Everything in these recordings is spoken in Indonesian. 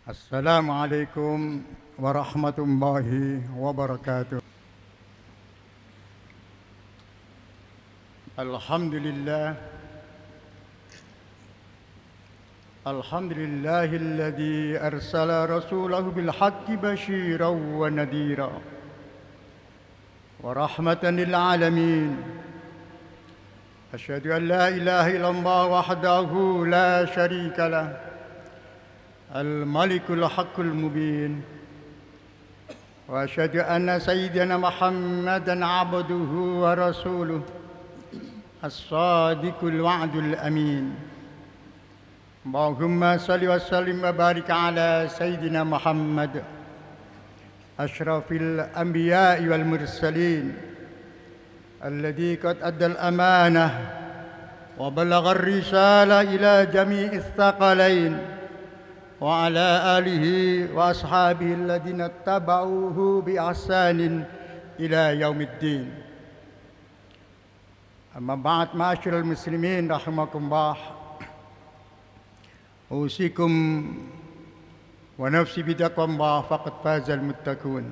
Assalamualaikum warahmatullahi wabarakatuh. Alhamdulillah. Alhamdulillahilladzi arsala rasulahu bil haqqi basyiran wa nadhira wa rahmatan lil alamin. Asyhadu an la ilaha illallah wahdahu la syarika lah. الملك الحق المبين وأشهد أن سيدنا محمدًا عبده ورسوله الصادق الوعد الأمين اللهم صل وسلم وبارك على سيدنا محمد أشرف الأنبياء والمرسلين الذي قد أدى الأمانة وبلغ الرسالة إلى جميع الثقلين وعلى آله وأصحابه الذين اتبعوه بإحسان إلى يوم الدين. أما بعد معاشر المسلمين رحمكم الله، أوصيكم ونفسي بتقوى الله فقد فاز المتقون.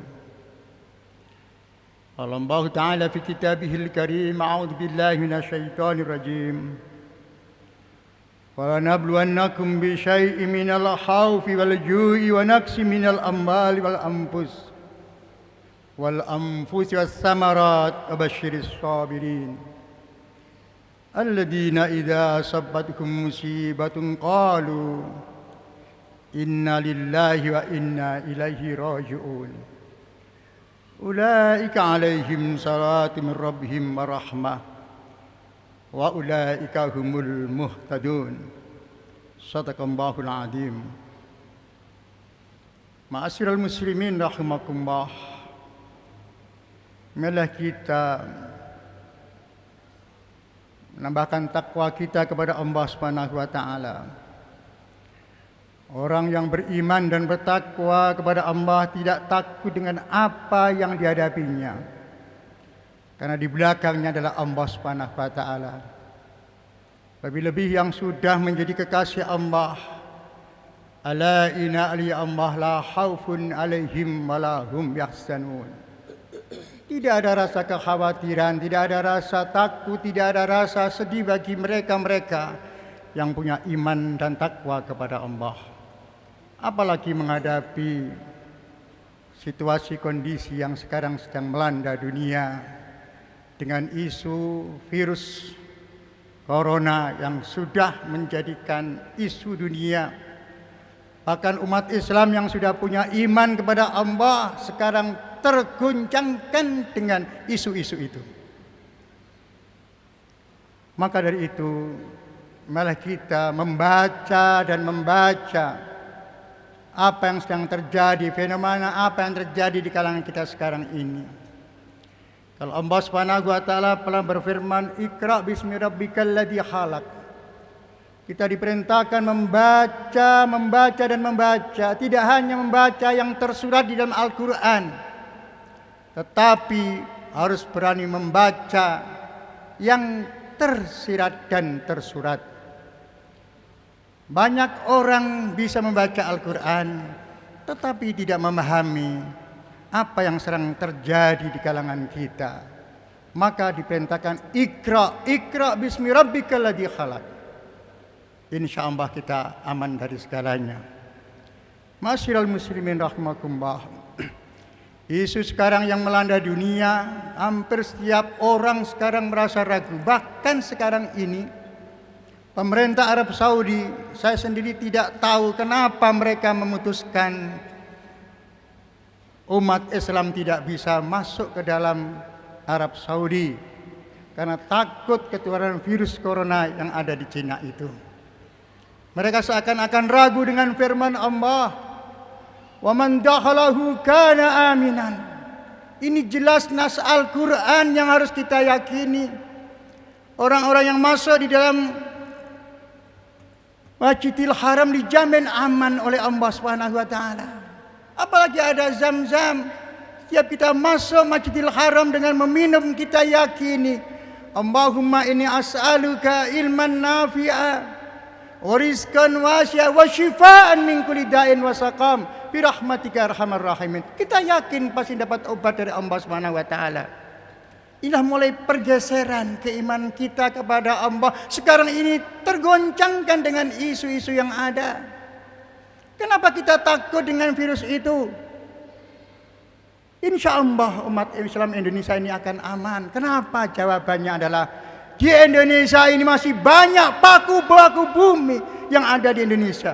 قال الله تعالى في كتابه الكريم: أعوذ بالله من الشيطان الرجيم. وَلَنَبْلُوَنَّكُمْ بِشَيْءٍ مِنَ الْخَوْفِ وَالْجُوعِ وَنَقْصٍ مِنَ الْأَمْوَالِ وَالْأَنفُسِ وَالثَّمَرَاتِ وَبَشِّرِ الصَّابِرِينَ الَّذِينَ إِذَا أَصَابَتْهُم مُّصِيبَةٌ قَالُوا إِنَّا لِلَّهِ وَإِنَّا إِلَيْهِ راجعون أُولَئِكَ عَلَيْهِمْ صَلَاةٌ مِّن رَّبِّهِمْ وَرَحْمَةٌ وَأُولَئِكَ هُمُ الْمُهْتَدُونَ. Shadaqallahul Azim. Ma'asyiral muslimin rahimakumullah. Marilah kita menambahkan takwa kita kepada Allah Subhanahu wa taala. Orang yang beriman dan bertakwa kepada Allah tidak takut dengan apa yang dihadapinya, karena di belakangnya adalah Allah Subhanahu wa taala. Lebih-lebih yang sudah menjadi kekasih Allah. Ala inna awliya Allah la khaufun alaihim wa la hum yahzanun. Tidak ada rasa kekhawatiran, tidak ada rasa takut, tidak ada rasa sedih bagi mereka-mereka yang punya iman dan takwa kepada Allah. Apalagi menghadapi situasi kondisi yang sekarang sedang melanda dunia dengan isu virus corona yang sudah menjadikan isu dunia. Bahkan umat Islam yang sudah punya iman kepada Allah sekarang terguncangkan dengan isu-isu itu. Maka dari itu, malah kita membaca apa yang sedang terjadi, fenomena apa yang terjadi di kalangan kita sekarang ini. Kalau Allah Subhanahu wa taala pernah berfirman, "Iqra bismi rabbikal ladzi khalaq." Kita diperintahkan membaca dan membaca, tidak hanya membaca yang tersurat di dalam Al-Qur'an, tetapi harus berani membaca yang tersirat dan tersurat. Banyak orang bisa membaca Al-Qur'an tetapi tidak memahami apa yang sedang terjadi di kalangan kita. Maka diperintahkan Iqra bismi rabbikal ladzi khalaq. Insyaallah kita aman dari segalanya. Masyiral muslimin rahimakumullah. Isu sekarang yang melanda dunia, hampir setiap orang sekarang merasa ragu. Bahkan sekarang ini pemerintah Arab Saudi, saya sendiri tidak tahu kenapa mereka memutuskan umat Islam tidak bisa masuk ke dalam Arab Saudi karena takut ketularan virus corona yang ada di Cina itu. Mereka seakan-akan ragu dengan firman Allah, "Wa man dakhalahu kana aminan." Ini jelas nas Al-Qur'an yang harus kita yakini. Orang-orang yang masuk di dalam Masjidil Haram dijamin aman oleh Allah Subhanahu wa taala. Apalagi ada Zam-Zam. Setiap kita masuk Masjidil Haram dengan meminum, kita yakini, Allahumma inni as'aluka ilman nafi'a wa rizqan wasi'a wa syifaan min kulli da'in wa saqam bi rahmatika arhamar rahimin. Kita yakin pasti dapat obat dari Allah Subhanahu wa taala. Inilah mulai pergeseran keimanan kita kepada Allah. Sekarang ini tergoncangkan dengan isu-isu yang ada. Kenapa kita takut dengan virus itu? Insya Allah umat Islam Indonesia ini akan aman. Kenapa? Jawabannya adalah di Indonesia ini masih banyak paku-paku bumi yang ada di Indonesia.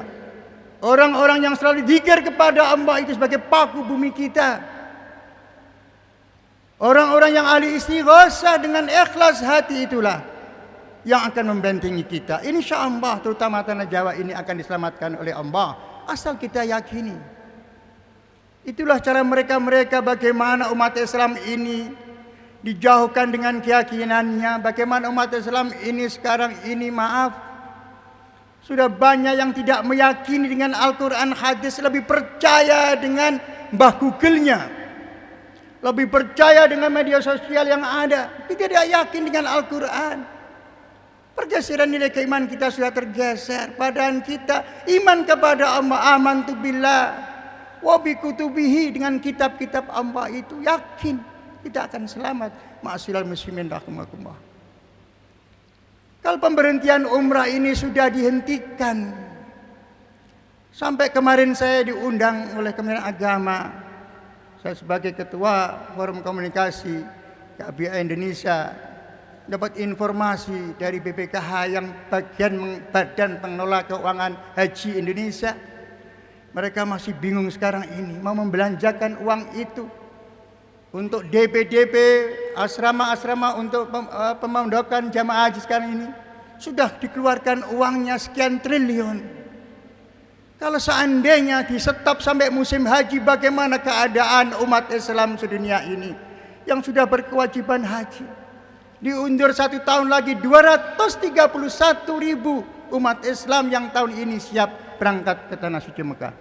Orang-orang yang selalu zikir kepada Allah itu sebagai paku bumi kita. Orang-orang yang ahli istighosah dengan ikhlas hati itulah yang akan membentengi kita. Insya Allah terutama tanah Jawa ini akan diselamatkan oleh Allah. Asal kita yakini. Itulah cara mereka bagaimana umat Islam ini dijauhkan dengan keyakinannya. Bagaimana umat Islam ini sekarang ini sudah banyak yang tidak meyakini dengan Al-Quran hadis. Lebih percaya dengan Mbah Google-nya. Lebih percaya dengan media sosial yang ada. Kita tidak yakin dengan Al-Quran. Pergeseran nilai keimanan kita sudah tergeser. Padahal kita iman kepada Allah. Amantu billah wa bi kutubihi, dengan kitab-kitab Allah itu yakin kita akan selamat. Ma'asyiral muslimin rahimakumullah. Kalau pemberhentian umrah ini sudah dihentikan. Sampai kemarin saya diundang oleh Kementerian Agama. Saya sebagai ketua Forum Komunikasi KBA Indonesia dapat informasi dari BPKH yang Badan Pengelola Keuangan Haji Indonesia. Mereka masih bingung sekarang ini mau membelanjakan uang itu untuk DP asrama-asrama untuk pemondokan jamaah haji sekarang ini. Sudah dikeluarkan uangnya sekian triliun. Kalau seandainya di stop sampai musim haji, bagaimana keadaan umat Islam sedunia ini yang sudah berkewajiban haji? Diundur 1 tahun lagi, 231.000 umat Islam yang tahun ini siap berangkat ke tanah suci Mekah.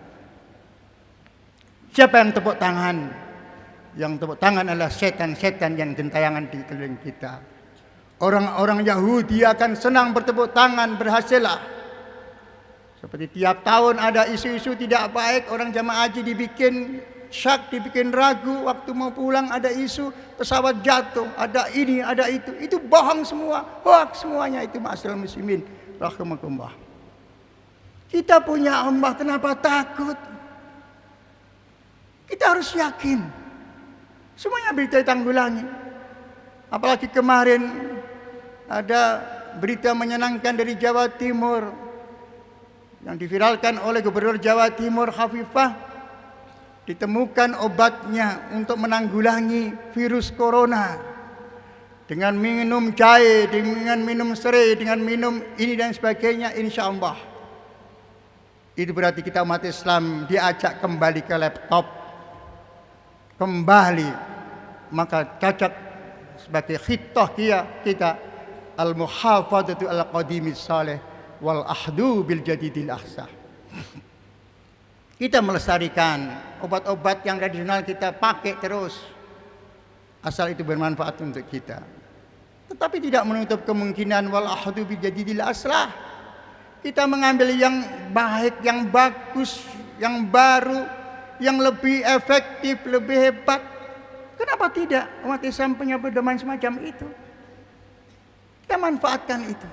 Siapa yang tepuk tangan? Yang tepuk tangan adalah setan-setan yang gentayangan di keliling kita. Orang-orang Yahudi akan senang bertepuk tangan, berhasillah. Seperti tiap tahun ada isu-isu tidak baik, orang jamaah haji dibikin syak, dibikin ragu, waktu mau pulang ada isu pesawat jatuh, ada ini, ada itu. Itu bohong semua, hoax semuanya itu. Ma'asyiral muslimin rahimakumullah. Kita punya Allah, kenapa takut? Kita harus yakin. Semuanya bisa ditanggulangi. Apalagi kemarin ada berita menyenangkan dari Jawa Timur yang diviralkan oleh Gubernur Jawa Timur Khafifah. Ditemukan obatnya untuk menanggulangi virus corona dengan minum jahe, dengan minum serai, dengan minum ini dan sebagainya. Insya Allah itu berarti kita umat Islam diajak kembali ke laptop, kembali, maka cocok sebagai khitah kita al-muhafadzatu al-qadimis salih wal ahdu bil jadidil ahsah. Kita melestarikan obat-obat yang tradisional, kita pakai terus asal itu bermanfaat untuk kita. Tetapi tidak menutup kemungkinan wal ahdu bil jadidil aslah. Kita mengambil yang baik, yang bagus, yang baru, yang lebih efektif, lebih hebat. Kenapa tidak? Umat Islam punya pedoman semacam itu. Kita manfaatkan itu.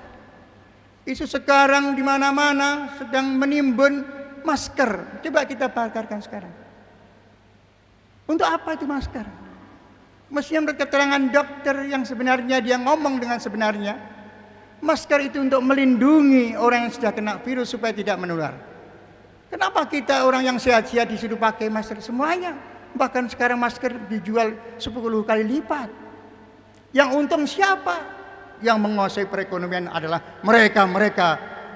Isu sekarang di mana-mana sedang menimbun masker. Coba kita pakarkan sekarang. Untuk apa itu masker? Mestinya menurut keterangan dokter yang sebenarnya dia ngomong dengan sebenarnya. Masker itu untuk melindungi orang yang sudah kena virus supaya tidak menular. Kenapa kita orang yang sehat-sehat disuruh pakai masker semuanya? Bahkan sekarang masker dijual 10 kali lipat. Yang untung siapa? Yang menguasai perekonomian adalah mereka-mereka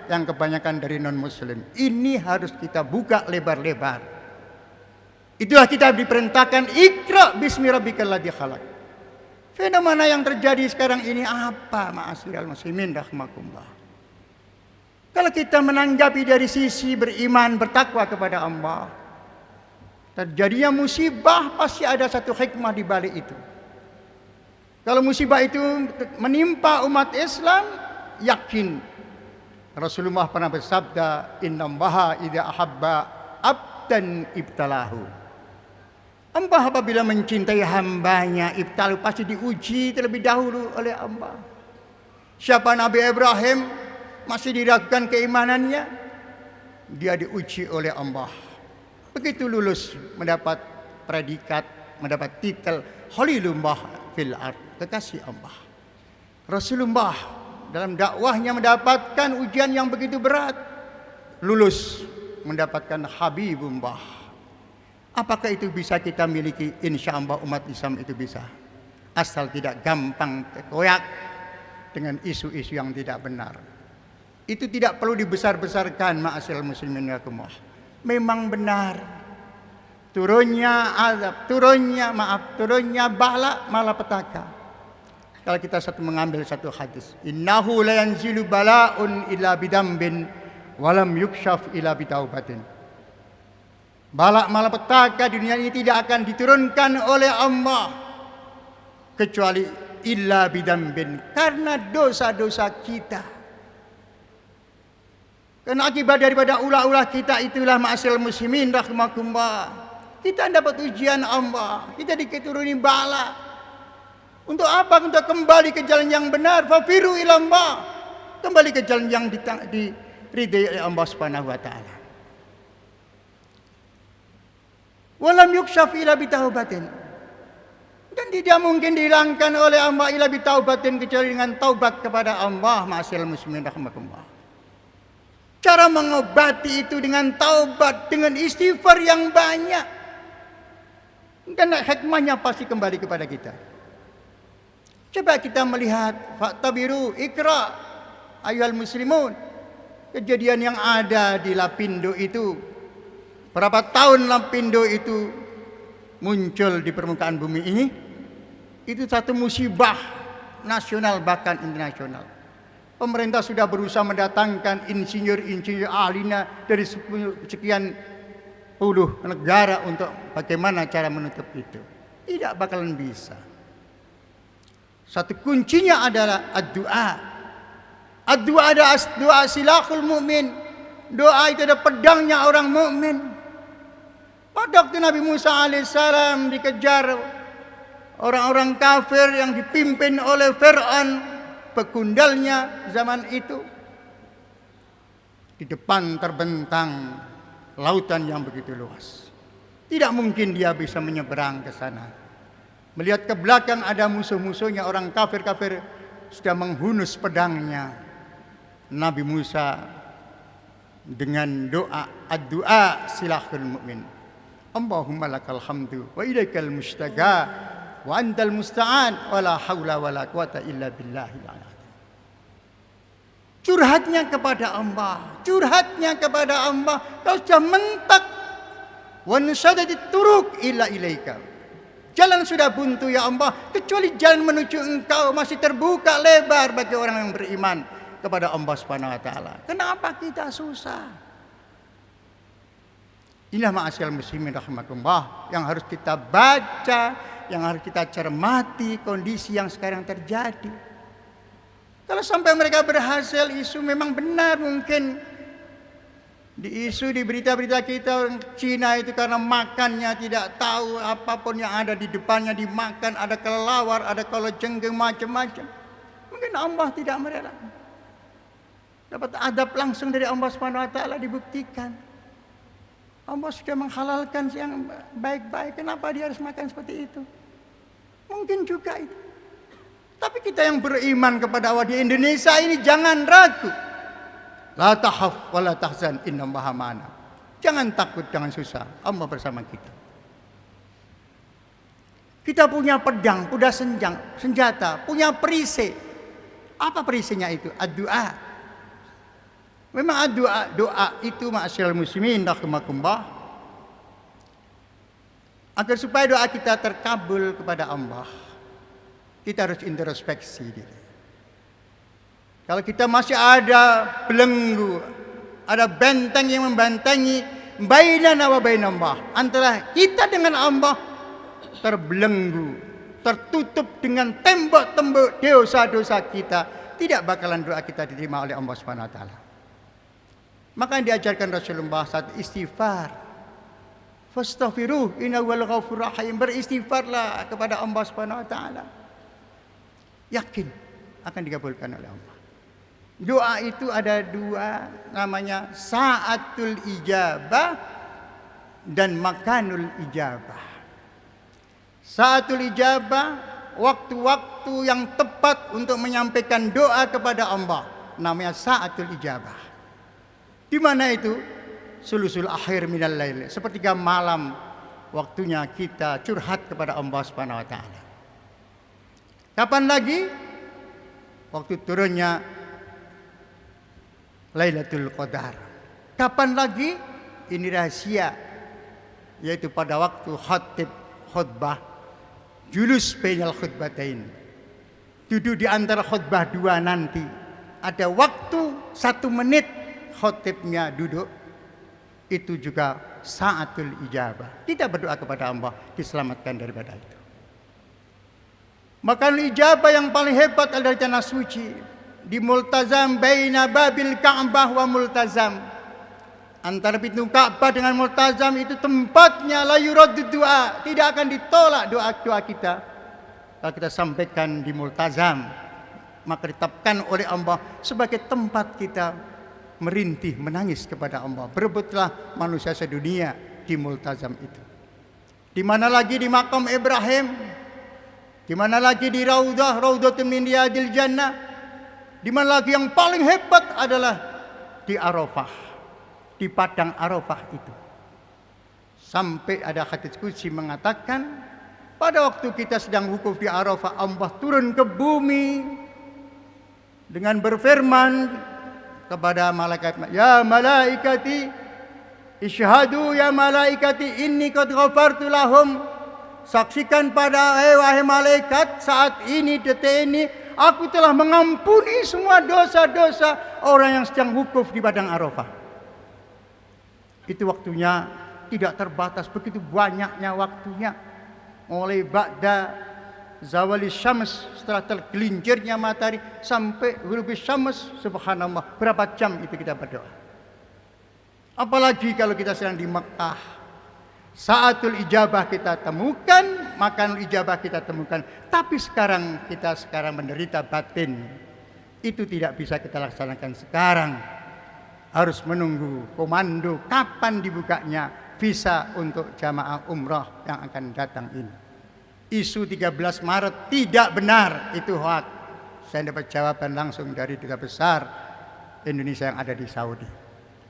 yang kebanyakan dari non-muslim. Ini harus kita buka lebar-lebar. Itulah kita diperintahkan, Iqra bismi rabbikal ladzi khalaq. Fenomena yang terjadi sekarang ini apa? Ma'asyiral muslimin rahimakumullah. Kalau kita menanggapi dari sisi beriman, bertakwa kepada Allah, terjadinya musibah pasti ada satu hikmah di balik itu. Kalau musibah itu menimpa umat Islam, yakin Rasulullah pernah bersabda, "Innallaha idza ahabba abdan ibtalahu." Allah apabila mencintai hambanya, ibtalu pasti diuji terlebih dahulu oleh Allah. Siapa Nabi Ibrahim masih diragukan keimanannya, dia diuji oleh Allah. Begitu lulus mendapat predikat, mendapat titel Khalilullah fil ard, kekasih Allah. Rasulullah dalam dakwahnya mendapatkan ujian yang begitu berat, lulus mendapatkan Habibullah. Apakah itu bisa kita miliki? Insya Allah umat Islam itu bisa, asal tidak gampang terkoyak dengan isu-isu yang tidak benar. Itu tidak perlu dibesar-besarkan, ma'asyiral muslimin rahimakumullah. Memang benar. Turunnya azab, turunnya bala malapetaka. Kalau kita mengambil satu hadis, innahu la yanzilu bala'un illa bidambin walam yukshaf illa bitaubatin. Bala malapetaka di dunia ini tidak akan diturunkan oleh Allah kecuali illa bidambin, karena dosa-dosa kita. Karena akibat daripada ulah-ulah kita itulah, ma'asyiral muslimin rahimakumullah, kita dapat ujian Allah, kita dituruni bala. Untuk apa? Untuk kembali ke jalan yang benar. Fafiru ilallah, kembali ke jalan yang diridai oleh Allah Subhanahu wa taala. Walam yukshaf ila bitaubatin, dan tidak mungkin dihilangkan oleh Allah ila bitaubatin kecuali dengan taubat kepada Allah, ma'asyiral muslimin rahimakumullah. Cara mengobati itu dengan taubat, dengan istighfar yang banyak. Dan hikmahnya pasti kembali kepada kita. Coba kita melihat, faktabiru ikra ayyuhal muslimun, kejadian yang ada di Lapindo itu. Berapa tahun Lapindo itu muncul di permukaan bumi ini? Itu satu musibah nasional bahkan internasional. Pemerintah sudah berusaha mendatangkan insinyur-insinyur ahlinya dari sekian puluh negara untuk bagaimana cara menutup itu. Tidak bakalan bisa. Satu kuncinya adalah ad-du'a. Ad-du'a adalah doa silahul mu'min. Doa itu adalah pedangnya orang mukmin. Pada waktu Nabi Musa alaihissalam dikejar orang-orang kafir yang dipimpin oleh Fir'aun, pegundalnya zaman itu, di depan terbentang lautan yang begitu luas. Tidak mungkin dia bisa menyeberang ke sana. Melihat ke belakang ada musuh-musuhnya, orang kafir-kafir sudah menghunus pedangnya. Nabi Musa dengan doa, ad-du'a silahul mu'min. Allahumma lakal hamdu wa ilaikal mustaqa wa antal musta'an wa la haula wa la quwata illa billahil azim. Curhatnya kepada Allah, curhatnya kepada Allah. Kalau sudah mentak, wa nusadadit turuk illa ilaika. Jalan sudah buntu ya Allah, kecuali jalan menuju Engkau masih terbuka lebar bagi orang yang beriman kepada Allah Subhanahu wa taala. Kenapa kita susah? Inilah ma'asyiral muslimin rahimakumullah yang harus kita baca, yang harus kita cermati kondisi yang sekarang terjadi. Kalau sampai mereka berhasil isu, memang benar mungkin di isu di berita-berita kita orang Cina itu karena makannya tidak tahu, apapun yang ada di depannya dimakan, ada kelelawar, ada kalajengking, macam-macam. Mungkin Allah tidak merela. Dapat adab langsung dari Allah Subhanahu wa taala, dibuktikan. Allah sudah menghalalkan yang baik-baik, kenapa dia harus makan seperti itu? Mungkin juga itu. Tapi kita yang beriman kepada Allah di Indonesia ini jangan ragu. La tahaf wa la tahzan innallaha ma'ana. Jangan takut, jangan susah, Allah bersama kita. Kita punya pedang, kuda senjata, punya perisai. Apa perisainya itu? Ad-du'a. Memang doa itu ma'asyiral muslimin rahimakumullah, agar supaya doa kita terkabul kepada Allah, kita harus introspeksi diri. Kalau kita masih ada belenggu, ada benteng yang membentengi bainana wa bainallah, antara kita dengan Allah terbelenggu, tertutup dengan tembok-tembok dosa-dosa kita, tidak bakalan doa kita diterima oleh Allah Subhanahu wa taala. Maka yang diajarkan Rasulullah saat istighfar. Fastaghfiruh innahu huwal ghafurur rahim. Beristighfarlah kepada Allah Subhanahu wa taala. Yakin akan dikabulkan oleh Allah. Doa itu ada dua, namanya saatul ijabah dan makanul ijabah. Saatul ijabah, waktu-waktu yang tepat untuk menyampaikan doa kepada Allah, namanya saatul ijabah. Di mana itu? Sulusul akhir minal lail, sepertiga malam waktunya kita curhat kepada Allah Subhanahu wa taala. Kapan lagi? Waktu turunnya Lailatul Qadar. Kapan lagi? Ini rahasia, yaitu pada waktu khatib khutbah, julus bainal khutbatain, duduk di antara khutbah dua nanti. Ada waktu 1 menit khatibnya duduk, itu juga saatul ijabah. Kita berdoa kepada Allah diselamatkan daripada itu. Maka ijabah yang paling hebat adalah tanah suci di multazam baina babil Ka'bah wa multazam. Antara pintu Ka'bah dengan multazam itu tempatnya la yuraddu doa, tidak akan ditolak doa-doa kita. Kalau kita sampaikan di multazam, maka ditetapkan oleh Allah sebagai tempat kita merintih, menangis kepada Allah. Berebutlah manusia sedunia di multazam itu. Di mana lagi di makam Ibrahim, di mana lagi di Raudhatun min Riyadil Jannah, di mana lagi yang paling hebat adalah di Arafah, di padang Arafah itu. Sampai ada hadits qudsi mengatakan, pada waktu kita sedang wukuf di Arafah, Allah turun ke bumi dengan berfirman kepada malaikat, ya malaikati isyhadu ya malaikati inni qad ghafartu lahum. Saksikan pada wahai malaikat, saat ini, detik ini, aku telah mengampuni semua dosa-dosa orang yang sedang wukuf di padang Arafah. Itu waktunya tidak terbatas, begitu banyaknya waktunya. Mulai ba'da zawali syams, setelah tergelincirnya matahari sampai ghurubi syams, subhanallah, berapa jam itu kita berdoa. Apalagi kalau kita sedang di Mekah, saatul ijabah kita temukan, makanul ijabah kita temukan. Tapi kita sekarang menderita batin, itu tidak bisa kita laksanakan sekarang. Harus menunggu komando kapan dibukanya visa untuk jamaah umrah yang akan datang ini. Isu 13 Maret tidak benar, itu hoax. Saya dapat jawaban langsung dari duta besar Indonesia yang ada di Saudi.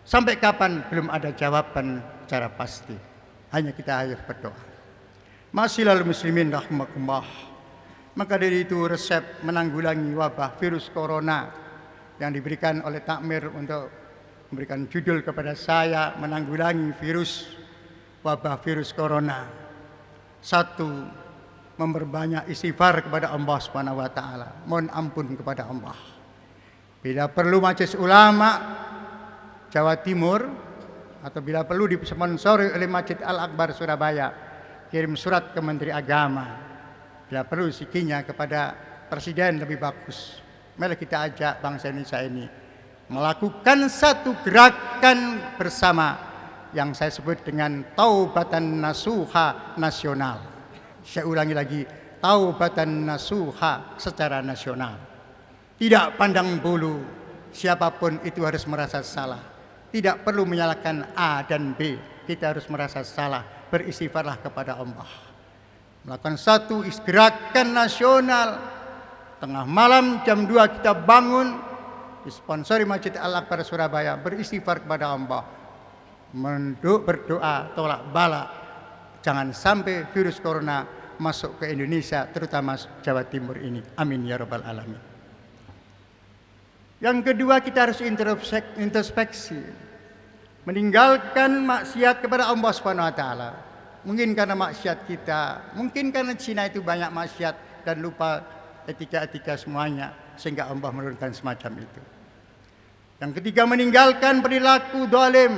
Sampai kapan belum ada jawaban secara pasti. Hanya kita harus berdoa. Ma'asyiral muslimin rahimakumullah. Maka dari itu resep menanggulangi wabah virus corona yang diberikan oleh Takmir untuk memberikan judul kepada saya, menanggulangi wabah virus corona. 1, memperbanyak istighfar kepada Allah Subhanahu wa taala. Mohon ampun kepada Allah. Bila perlu Majelis Ulama Jawa Timur atau bila perlu disponsori oleh Masjid Al-Akbar Surabaya, kirim surat ke Menteri Agama. Bila perlu sikinya kepada Presiden lebih bagus. Mari kita ajak bangsa Indonesia ini melakukan satu gerakan bersama yang saya sebut dengan taubatan nasuha nasional. Saya ulangi lagi, taubatan nasuha secara nasional. Tidak pandang bulu, siapapun itu harus merasa salah. Tidak perlu menyalahkan A dan B, kita harus merasa salah. Beristighfarlah kepada Allah. Melakukan satu gerakan nasional. Tengah malam jam 2 kita bangun, disponsori Masjid Al-Akbar Surabaya, beristighfar kepada Allah. Berdoa tolak bala, jangan sampai virus corona masuk ke Indonesia, terutama Jawa Timur ini. Amin ya rabbal alamin. Yang kedua, kita harus introspeksi, meninggalkan maksiat kepada Allah Subhanahu wa taala. Mungkin karena maksiat kita, mungkin karena Cina itu banyak maksiat dan lupa etika-etika semuanya, sehingga Allah menurunkan semacam itu. Yang ketiga, meninggalkan perilaku zalim.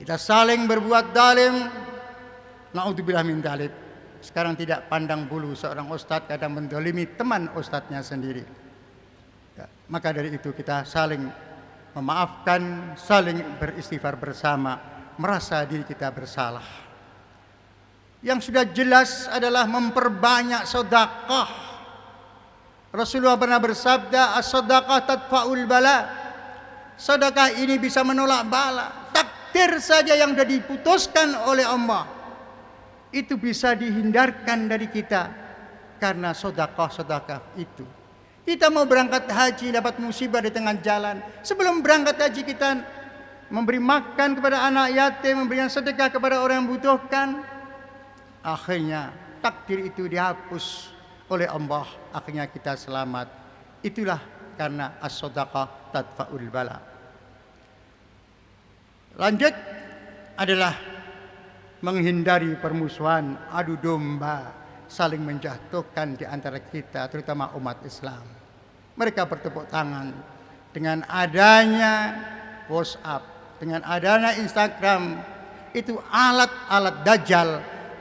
Kita saling berbuat zalim. Naudzubillah min dzalik. Sekarang tidak pandang bulu, seorang ustadz kadang menzalimi teman ustadznya sendiri. Ya, maka dari itu kita saling memaafkan, saling beristighfar bersama, merasa diri kita bersalah. Yang sudah jelas adalah memperbanyak sedekah. Rasulullah pernah bersabda, as-sadaqah tadfa'ul bala. Sedekah ini bisa menolak bala. Takdir saja yang sudah diputuskan oleh Allah itu bisa dihindarkan dari kita karena sedekah-sedekah itu. Kita mau berangkat haji dapat musibah di tengah jalan. Sebelum berangkat haji kita memberi makan kepada anak yatim, memberikan sedekah kepada orang yang membutuhkan. Akhirnya takdir itu dihapus oleh Allah, akhirnya kita selamat. Itulah karena as-sadaqah tadfa'ul bala. Lanjut adalah menghindari permusuhan, adu domba, saling menjatuhkan di antara kita, terutama umat Islam. Mereka bertepuk tangan dengan adanya WhatsApp, dengan adanya Instagram, itu alat-alat dajjal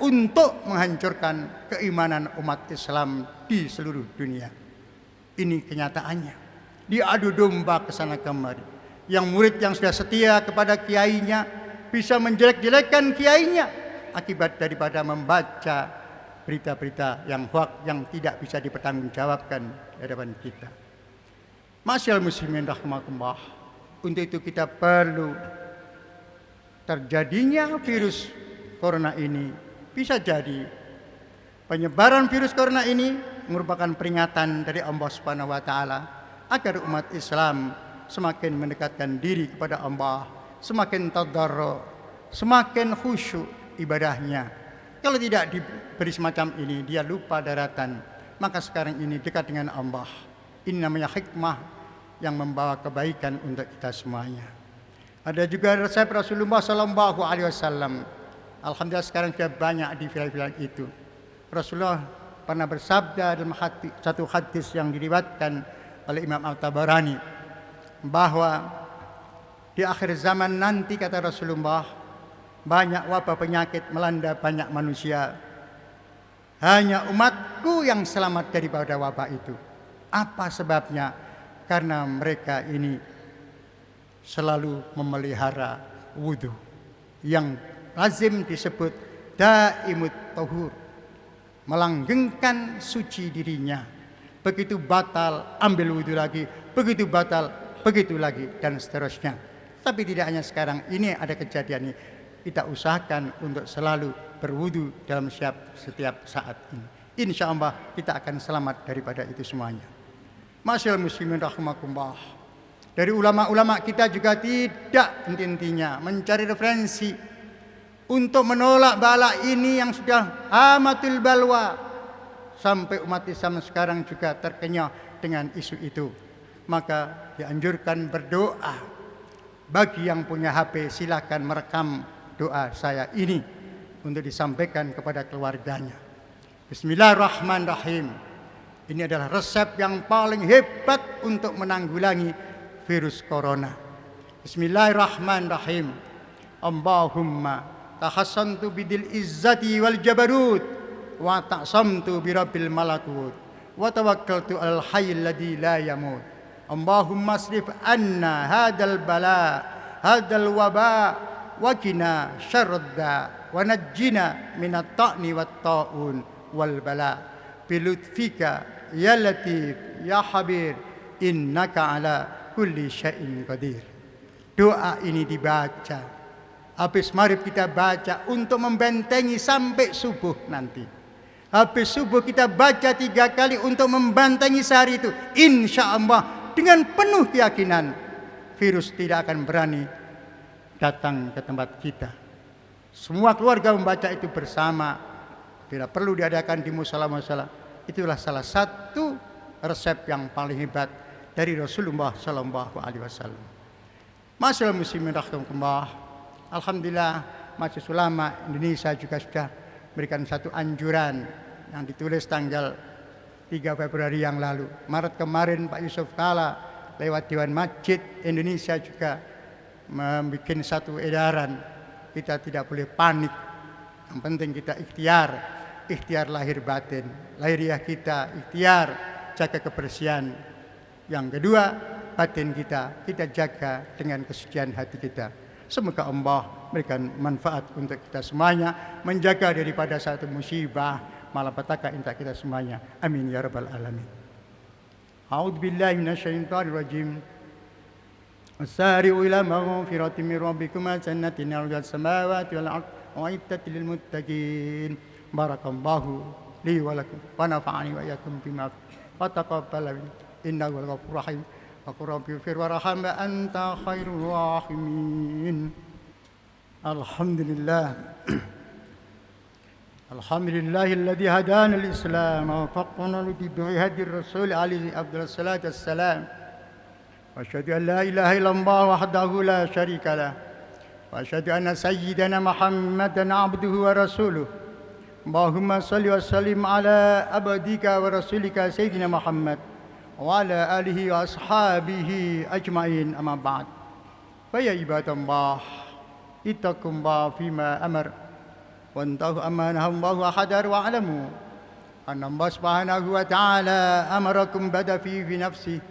untuk menghancurkan keimanan umat Islam di seluruh dunia. Ini kenyataannya. Diadu domba ke sana kemari. Yang murid yang sudah setia kepada kiainya bisa menjelek-jelekkan kiainya akibat daripada membaca berita-berita yang hoak yang tidak bisa dipertanggungjawabkan di hadapan kita. Ma'asyiral muslimin rahimakumullah. Untuk itu kita perlu terjadinya virus corona ini. Bisa jadi penyebaran virus corona ini merupakan peringatan dari Allah Subhanahu wa taala agar umat Islam semakin mendekatkan diri kepada Allah, semakin tadarru, semakin khusyuk ibadahnya. Kalau tidak diberi semacam ini, dia lupa daratan. Maka sekarang ini dekat dengan Allah. Ini namanya hikmah yang membawa kebaikan untuk kita semuanya. Ada juga resep Rasulullah SAW. Alhamdulillah sekarang sudah banyak di viral-viral itu. Rasulullah pernah bersabda dalam satu hadis yang diriwayatkan oleh Imam Al-Tabarani bahwa di akhir zaman nanti, kata Rasulullah, banyak wabah penyakit melanda banyak manusia. Hanya umatku yang selamat daripada wabah itu. Apa sebabnya? Karena mereka ini selalu memelihara wudu yang lazim disebut daimut tahur, melanggengkan suci dirinya. Begitu batal ambil wudu lagi, begitu batal begitu lagi, dan seterusnya. Tapi tidak hanya sekarang ini ada kejadian ini. Kita usahakan untuk selalu berwudu dalam setiap saat ini. Insya Allah kita akan selamat daripada itu semuanya. Ma'asyiral muslimin rahimakumullah. Dari ulama-ulama kita juga tidak henti-hentinya mencari referensi untuk menolak bala ini yang sudah amatul balwa. Sampai umat Islam sekarang juga terkenyah dengan isu itu. Maka dianjurkan berdoa. Bagi yang punya HP silakan merekam doa saya ini untuk disampaikan kepada keluarganya. Bismillahirrahmanirrahim. Ini adalah resep yang paling hebat untuk menanggulangi virus corona. Bismillahirrahmanirrahim. Allahumma tahassantu bidil izzati wal jabarut wa ta'samtu birabbil malakut wa tawakkaltu al hayyil ladzi la yamut. Allahumma asrif anna hadal bala hadal waba wa qina syarradda wa najjina minat ta'ni wat ta'un wal bala bilutfika ya latif ya habir innaka ala kulli syai'in qadir. Doa ini dibaca habis maghrib, kita baca untuk membentengi sampai subuh nanti. Habis subuh kita baca 3 kali untuk membentengi sehari itu. Insya Allah dengan penuh keyakinan virus tidak akan berani datang ke tempat kita. Semua keluarga membaca itu bersama. Tidak perlu diadakan di musala-musala. Itulah salah satu resep yang paling hebat dari Rasulullah SAW. Ma'asyiral muslimin rahimakumullah. Alhamdulillah Majelis Ulama Indonesia juga sudah berikan satu anjuran yang ditulis tanggal 3 Februari yang lalu. Maret kemarin Pak Yusuf Kala lewat Dewan Masjid Indonesia juga membuat satu edaran. Kita tidak boleh panik. Yang penting kita ikhtiar lahir batin. Lahiriah kita ikhtiar jaga kebersihan. Yang kedua, batin kita, kita jaga dengan kesucian hati kita. Semoga Allah memberikan manfaat untuk kita semuanya, menjaga daripada satu musibah, malapetaka untuk kita semuanya. Amin ya rabbal alamin. A'udzu billahi minasyaitonir rajim. Wasari'u ila maghfiratin min rabbikum wa jannatin 'arduhas samawati wal ardh u'iddat lil muttaqin. Barakallahu li wa lakum wa nafa'ani wa iyyakum bima wa taqabbala innahu ghafurur rahim. Qur rabbi fir warham anta khairur rahimin. Alhamdulillah. Alhamdulillahilladzi hadana al-islam wa waffaqana li hadir rasul alaihi afdhalus salatu wassalam. Wa asyhadu an la ilaha illallah wahdahu la syarika lah. Wa asyhadu anna sayyidana Muhammadan abduhu wa rasuluh. Allahumma salli wa sallim ala abdika wa rasulika sayyidina Muhammad wa ala alihi wa ashabihi ajma'in, amma ba'd. Fa ya ibadallah, ittaqullaha fima amar wa antahu amanahu wa hadar wa alamu anna Allah subhanahu wa ta'ala amarakum bada fi nafsi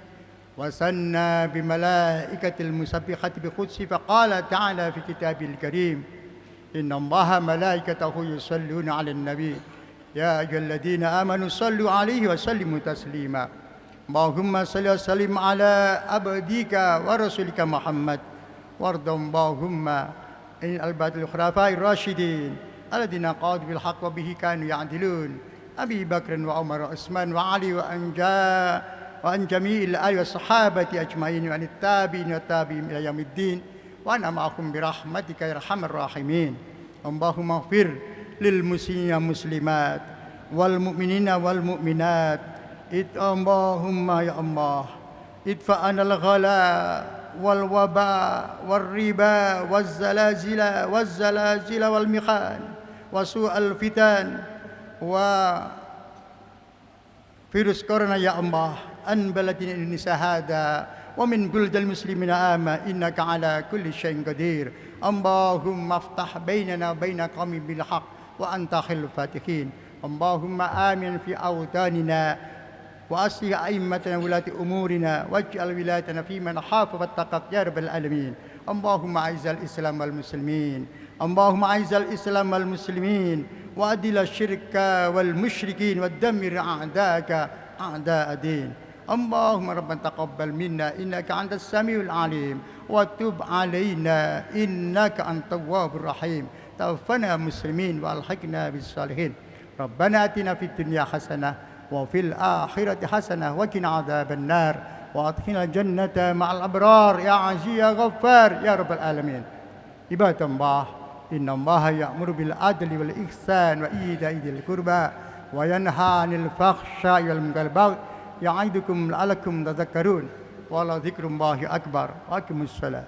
wa sanna bi malaikatil musabbihati bi qudsi fa qala ta'ala fi kitabil karim inna Allaha malaikatahu yusalluna 'alan nabi ya ayyuhalladzina amanu sallu 'alaihi wa sallimu taslima. Allahumma salli wa sallim ala abdika wa rasulika Muhammad warda Allahumma in al-badil khulafa'ir rasyidin alladhina qadu bil haqq wa bihi kanu ya'dilun Abi Bakr wa Umar wa Utsman wa Ali wa an jami'il ali wa sahabati ajma'in wa anit tabi'in wa tabi'in ila yaumiddin wa ana ma'akum bi rahmatika ya arhamar rahimin. Allahumma ighfir lil muslimina muslimat wal mu'minina wal mu'minat. Allahumma ya Allah idfa'ana al-ghala wal waba wal riba waz zalazila wal mikhan wa su'al fitan wa virus corona ya Allah an baladina Indonesia hada wa min buldal muslimina ama innaka ala kulli syai'in qadir. Allahumma aftah bainana wa baina qaumin bil haqq wa anta khairul fatihin. Allahumma amin fi awtanina wa aslih a'immatana wulati umurina waj'al wilayatana fi man khafa wattaqak ya rabbal alamin. Allahumma a'izzal islam wal muslimin. Allahumma a'izzal islam wal muslimin wa adil asyirka wal musyrikin wa dammir a'daka a'da' din. Allahumma rabbana taqabbal minna innaka antas samiul alim wa tub alaina innaka antat tawwabur rahim. Tawaffana muslimin wa alhiqna bis salihin. Rabbana atina fid dunya hasanah wa fil akhirati hasanah wa qina adzaban nar wa adkhilna jannata ma'al abrar ya aziz ya ghaffar ya rabbal alamin. Ibadallah, inna Allaha ya'muru bil adli wal ihsan wa ita'i dzil qurba wa yanha 'anil fakhsha'i wal munkari wal baghi ya'idukum la'allakum tadhakkarun wa la dzikrullahi akbar. Aqimus shalah.